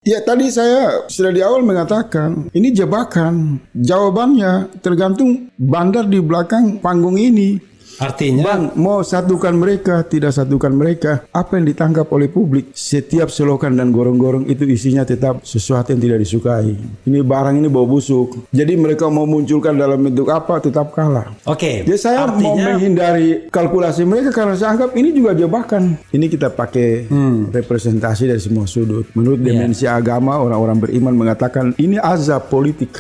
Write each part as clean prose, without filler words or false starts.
Ya, tadi saya sudah di awal mengatakan ini jebakan. Jawabannya tergantung bandar di belakang panggung ini. Artinya, Bang, mau satukan mereka, tidak satukan mereka. Apa yang ditangkap oleh publik, setiap selokan dan gorong-gorong itu isinya tetap sesuatu yang tidak disukai. Ini barang ini bau busuk. Jadi mereka mau munculkan dalam bentuk apa, tetap kalah. oke. Jadi saya mau menghindari kalkulasi mereka karena saya anggap ini juga jebakan. Ini kita pakai representasi dari semua sudut. Menurut dimensi agama, orang-orang beriman mengatakan ini azab politik.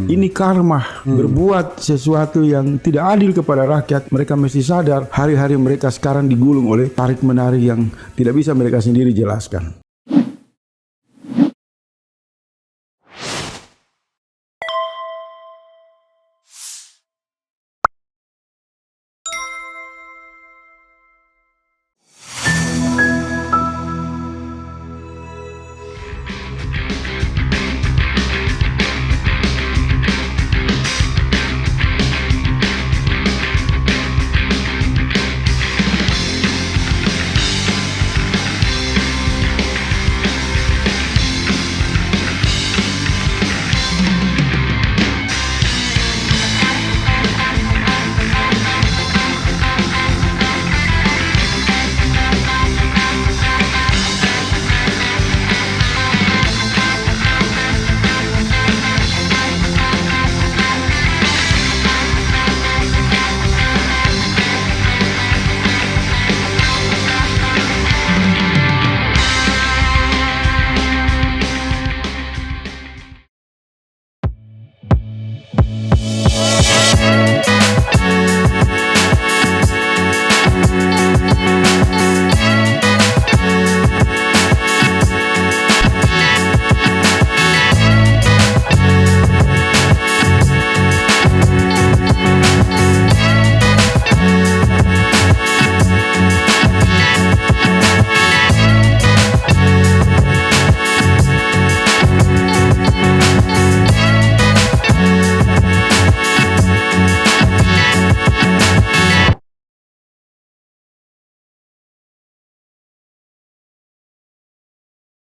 Ini karma. Berbuat sesuatu yang tidak adil kepada rakyat. Mereka mesti sadar hari-hari mereka sekarang digulung oleh tarik-menarik yang tidak bisa mereka sendiri jelaskan.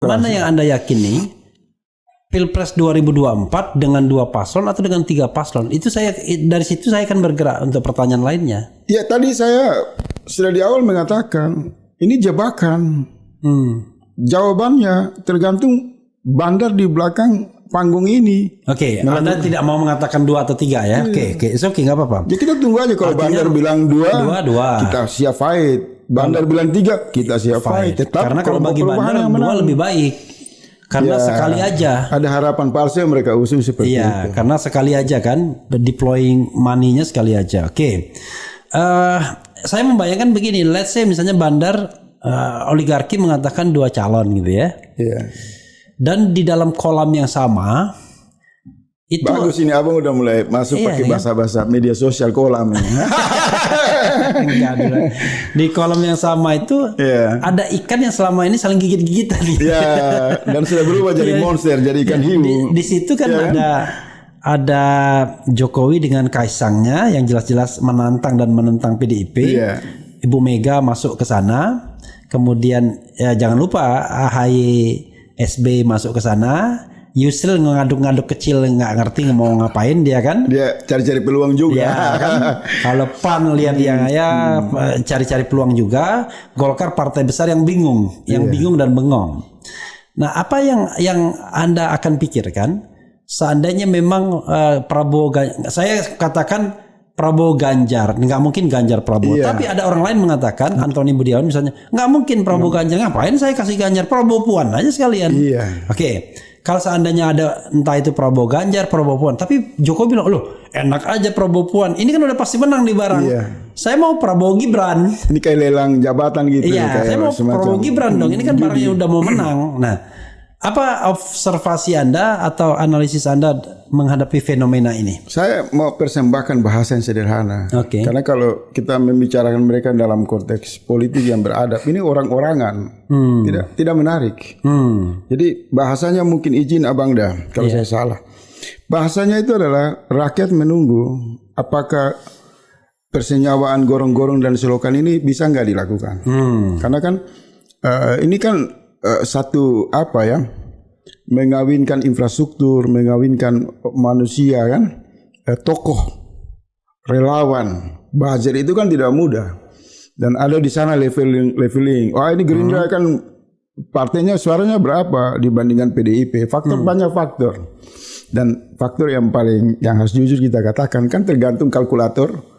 Mana yang Anda yakini? Pilpres 2024 dengan 2 paslon atau dengan 3 paslon? Itu saya dari situ saya akan bergerak untuk pertanyaan lainnya. Ya, tadi saya sudah di awal mengatakan ini jebakan. Jawabannya tergantung bandar di belakang panggung ini. Oke, Anda tidak mau mengatakan 2 atau 3 ya? Oke, it's okay, nggak apa-apa. Jadi kita tunggu aja kalau bandar bilang 2, dua. kita siap fight. Bandar bilang 3, kita siap fight. Tetap Karena kalau bagi bandar 2 lebih baik. Karena sekali aja. Ada harapan palsu yang mereka usung seperti itu. Iya, karena sekali aja kan deploying money-nya sekali aja. Oke. Saya membayangkan begini, let's say misalnya bandar oligarki mengatakan 2 calon gitu ya. Iya. Dan di dalam kolam yang sama itu bagus, ini abang udah mulai masuk pakai bahasa-bahasa media sosial kolam ini. Di kolam yang sama itu ada ikan yang selama ini saling gigit-gigitan. Iya, dan sudah berubah jadi monster, jadi ikan hiu. Di situ kan ada Jokowi dengan Kaisangnya yang jelas-jelas menantang dan menentang PDIP. Ibu Mega masuk ke sana. Kemudian ya jangan lupa AHY SB masuk ke sana. Yusril ngaduk-ngaduk kecil, nggak ngerti mau ngapain dia kan? Dia cari-cari peluang juga. Ya, kan? Kalau PAN lihat dia cari-cari peluang juga. Golkar partai besar yang bingung, bingung dan bengong. Nah, apa yang Anda akan pikirkan seandainya memang Prabowo, saya katakan Prabowo Ganjar, nggak mungkin Ganjar Prabowo. Tapi ada orang lain mengatakan, Antoni Budiawan misalnya, nggak mungkin Prabowo Ganjar, ngapain saya kasih Ganjar, Prabowo Puan aja sekalian. Oke. Kalau seandainya ada entah itu Prabowo Ganjar, Prabowo Puan, tapi Jokowi bilang, loh enak aja Prabowo Puan, ini kan udah pasti menang di barang. Saya mau Prabowo Gibran. Ini kayak lelang jabatan gitu. Iya, saya mau Prabowo Gibran dong. Ini kan barangnya udah mau menang. Nah, apa observasi Anda atau analisis Anda menghadapi fenomena ini? Saya mau persembahkan bahasa yang sederhana. Karena kalau kita membicarakan mereka dalam konteks politik yang beradab, ini orang-orangan, tidak menarik. Jadi bahasanya mungkin izin Abang dah kalau saya salah. Bahasanya itu adalah rakyat menunggu apakah persenyawaan gorong-gorong dan selokan ini bisa nggak dilakukan. Karena kan ini kan satu mengawinkan infrastruktur, mengawinkan manusia kan, tokoh, relawan, buzzer itu kan tidak mudah. Dan ada di sana leveling. Wah, ini Gerindra kan partainya suaranya berapa dibandingkan PDIP? Banyak faktor. Dan faktor yang harus jujur kita katakan kan tergantung kalkulator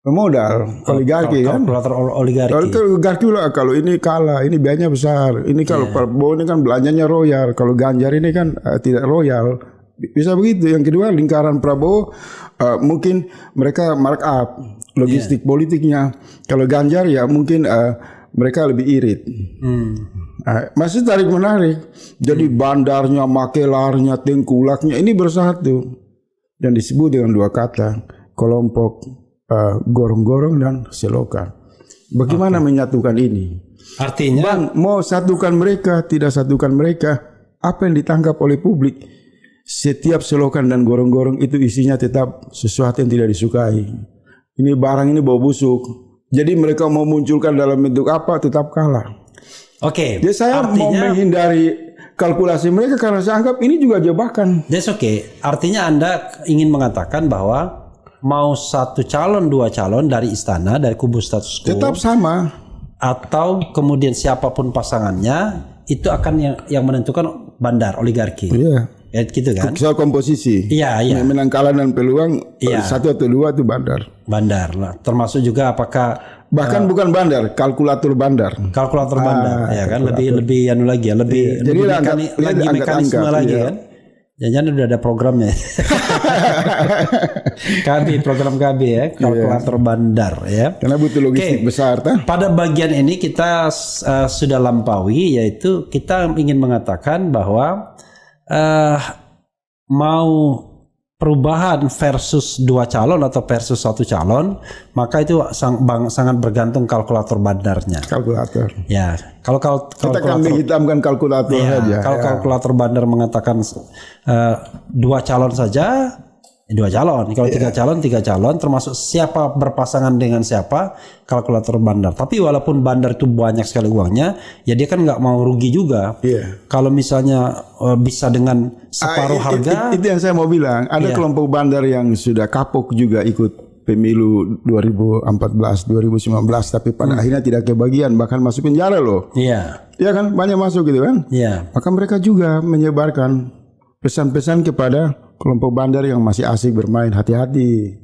modal, oligarki kan. Kalkulator oligarki. Oligarki lah, kalau ini kalah, ini biayanya besar. Ini kalau Prabowo ini kan belanjanya royal, kalau Ganjar ini kan tidak royal. Bisa begitu. Yang kedua, lingkaran Prabowo mungkin mereka markup logistik politiknya. Kalau Ganjar ya mungkin mereka lebih irit. Masih tarik menarik. Jadi bandarnya, makelarnya, tengkulaknya ini bersatu. Dan disebut dengan dua kata, kelompok gorong-gorong dan selokan. Bagaimana menyatukan ini? Artinya, Bang, mau satukan mereka, tidak satukan mereka, apa yang ditangkap oleh publik? Setiap selokan dan gorong-gorong itu isinya tetap sesuatu yang tidak disukai. Ini barang ini bau busuk. Jadi mereka mau munculkan dalam bentuk apa tetap kalah. Oke. Jadi saya mau menghindari kalkulasi mereka karena saya anggap ini juga jebakan. That's okay. Artinya Anda ingin mengatakan bahwa mau satu calon, dua calon dari istana, dari kubu status quo tetap sama, atau kemudian siapapun pasangannya itu akan yang menentukan bandar oligarki. Iya. Ya gitu kan? Soal komposisi. Iya. Menang kalah dan peluang satu atau dua itu bandar. Bandar lah. Termasuk juga apakah bahkan bukan bandar, kalkulator bandar. Kalkulator bandar, ya kan? Lebih anu lagi ya, lebih mekanisme lagi kan? Jangan udah ada programnya. Program KB ya, kalkulator bandar ya. Karena butuh logistik besar. Pada bagian ini kita sudah lampaui, yaitu kita ingin mengatakan bahwa mau perubahan versus dua calon atau versus satu calon, maka itu sangat bergantung kalkulator bandarnya. Kalkulator. Ya, kalau kita kan menghitamkan kalkulator saja. Kalau kalkulator bandar mengatakan dua calon saja, dua calon. Kalau tiga calon, termasuk siapa berpasangan dengan siapa, kalkulator bandar. Tapi walaupun bandar itu banyak sekali uangnya, ya dia kan nggak mau rugi juga. Kalau misalnya bisa dengan separuh harga. Itu yang saya mau bilang. Ada kelompok bandar yang sudah kapok juga ikut pemilu 2014, 2019, tapi pada akhirnya tidak kebagian, bahkan masuk penjara loh. Iya kan, banyak masuk gitu kan. Maka mereka juga menyebarkan pesan-pesan kepada kelompok bandar yang masih asik bermain, hati-hati.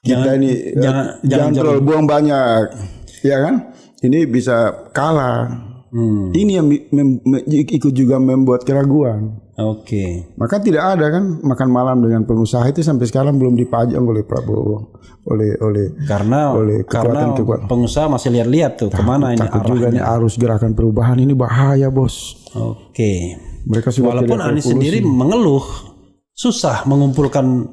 Kita ini jangan terlalu buang banyak, ya kan? Ini bisa kalah. Ini yang ikut juga membuat keraguan. Maka tidak ada kan makan malam dengan pengusaha itu sampai sekarang belum dipajang oleh Prabowo, karena pengusaha masih lihat-lihat tuh kemana ini arahnya. Juga nih arus gerakan perubahan ini bahaya, bos. Mereka walaupun Anies sendiri mengeluh susah mengumpulkan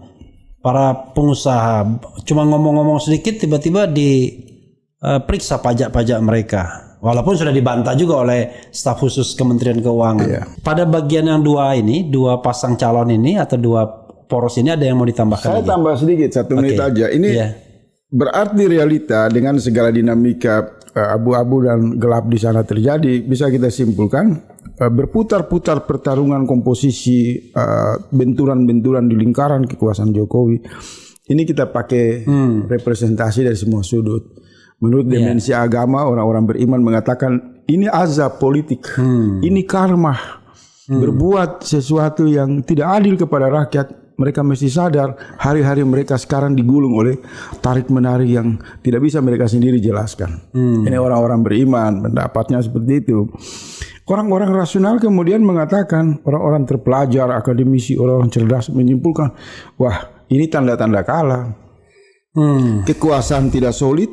para pengusaha, cuma ngomong-ngomong sedikit tiba-tiba diperiksa pajak-pajak mereka, walaupun sudah dibantah juga oleh staf khusus Kementerian Keuangan. Pada bagian yang dua pasang calon ini atau dua poros ini, ada yang mau ditambahkan? Saya tambah sedikit 1 menit aja. Ini berarti realita dengan segala dinamika abu-abu dan gelap di sana terjadi, bisa kita simpulkan berputar-putar pertarungan komposisi, benturan-benturan di lingkaran kekuasaan Jokowi. Ini kita pakai representasi dari semua sudut. Menurut dimensi agama, orang-orang beriman mengatakan ini azab politik, ini karma. Berbuat sesuatu yang tidak adil kepada rakyat, mereka mesti sadar hari-hari mereka sekarang digulung oleh tarik-menarik yang tidak bisa mereka sendiri jelaskan. Ini orang-orang beriman, pendapatnya seperti itu. Orang-orang rasional kemudian mengatakan, orang-orang terpelajar, akademisi, orang-orang cerdas menyimpulkan, wah ini tanda-tanda kalah. Kekuasaan tidak solid,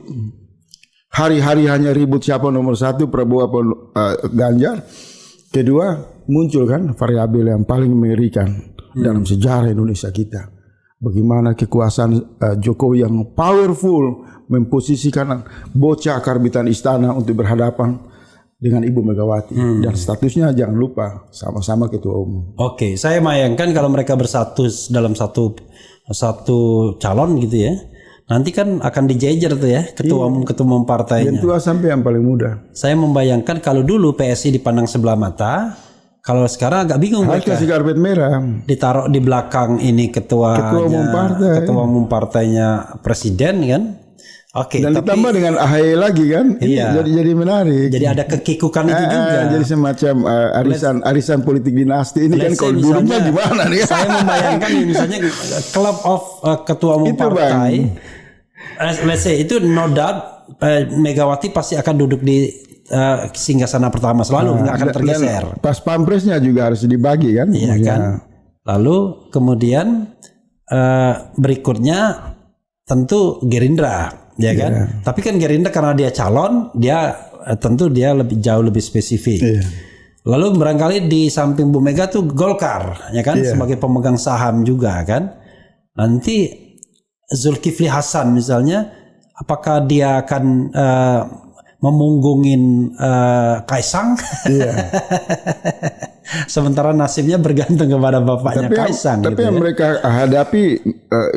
hari-hari hanya ribut siapa nomor satu, Prabowo atau Ganjar. Kedua, muncul kan variabel yang paling mengerikan dalam sejarah Indonesia kita. Bagaimana kekuasaan Jokowi yang powerful memposisikan bocah karbitan istana untuk berhadapan dengan Ibu Megawati, dan statusnya jangan lupa sama-sama ketua umum. Saya bayangkan kalau mereka bersatu dalam satu calon gitu ya, nanti kan akan dijejer tuh ya ketua umum partainya. Yang tua sampai yang paling muda. Saya membayangkan kalau dulu PSI dipandang sebelah mata, Kalau sekarang agak bingung Harus mereka. kasih karpet merah. Ditaruh di belakang ini ketua umum partainya presiden kan. Oke, Dan tapi ditambah dengan AHY lagi kan, Iya. jadi menarik. jadi ada kekikukan itu juga. Jadi semacam arisan politik dinasti ini kan. Let's Kalau say dulunya misalnya, gimana nih? Saya membayangkan nih, misalnya club of ketua umum Itu, partai. Let's say itu no doubt Megawati pasti akan duduk di singgasana pertama selalu, nggak akan tergeser. Dan pas pampresnya juga harus dibagi kan. Iya kan. Lalu kemudian berikutnya tentu Gerindra, ya kan. Tapi kan Gerindra karena dia calon, dia tentu dia jauh lebih spesifik. Iya. Lalu barangkali di samping Bu Mega tuh Golkar, ya kan, sebagai pemegang saham juga kan. Nanti Zulkifli Hasan misalnya, apakah dia akan memunggungin Kaisang? Iya. Sementara nasibnya bergantung kepada bapaknya Kaisang. Tapi yang mereka hadapi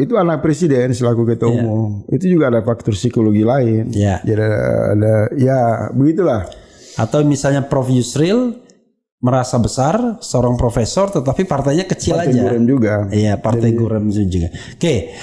itu anak presiden selaku ketua umum. Itu juga ada faktor psikologi lain. Iya. Jadi ada ya begitulah. Atau misalnya Prof Yusril merasa besar, seorang profesor, tetapi partainya kecil Partai aja. Gurem juga. Iya, partai Gurem juga. Oke.